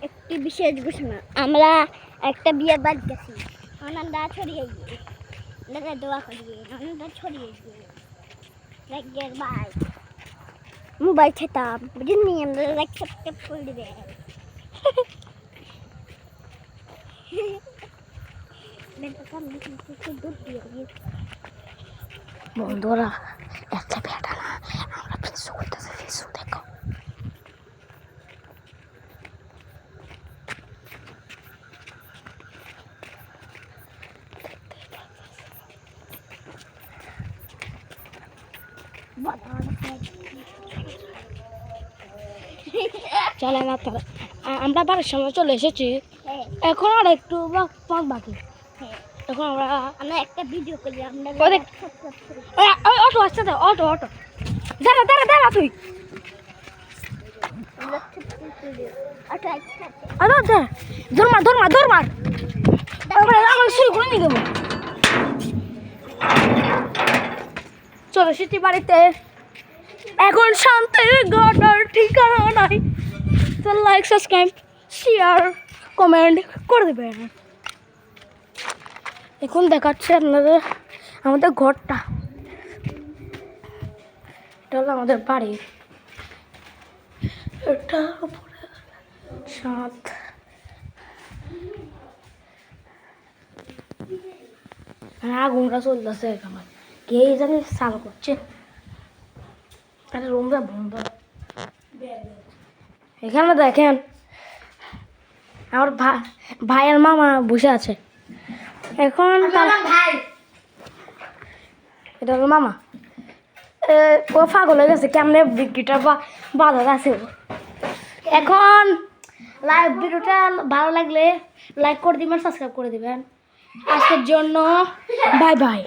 একটি বিশেষ ঘোষণা, আমরা একটা বিয়ের বাড়ি গেছি, আনন্দা ছড়িয়ে গিয়ে দোয়া করিয়ে আনন্দা ছড়িয়ে গিয়ে লাইকের ভাই মোবাইল খেতাম বুঝিনি আমরা লাইক সাবস্ক্রাইব করে দিবে। বন্ধুরা একটা বেটা না আমরা ফেসবুক করতেছি, ফেসবুক দেখো। চলে না তো আমরা বাড়ির সামনে চলে এসেছি, এখন আর একটু বাকি। এখন আমরা একটা ভিডিও করি, আমরা অটো আসছে তো, অটো অটো দাঁড়া দাঁড়া দাঁড়া তুই ধর মার আমার শুরু করে নিয়ে দেবো। চলে এসেছি বাড়িতে, এখন শান্তির ঘটার ঠিকানা নাই। তো লাইক সাবস্ক্রাইব শেয়ার কমেন্ট করে দেবেন। এখন দেখাচ্ছে আপনাদের আমাদের ঘরটা, এটা হলো আমাদের বাড়ি, এটা উপরে ছাদ। আগুনটা চলতেছে এখানে, কে জানি চালু করছে। রুমটা বন্ধ। এখানে দেখেন আমার ভাই আর মামা বসে আছে। এখন ভাই এটা হলো মামা, ও পাগল হয়ে গেছে কেমনে বিক্রিটা বাধা আছে। এখন লাইভ ভিডিওটা ভালো লাগলে লাইক করে দিবেন, সাবস্ক্রাইব করে দিবেন। আজকের জন্য বাই বাই।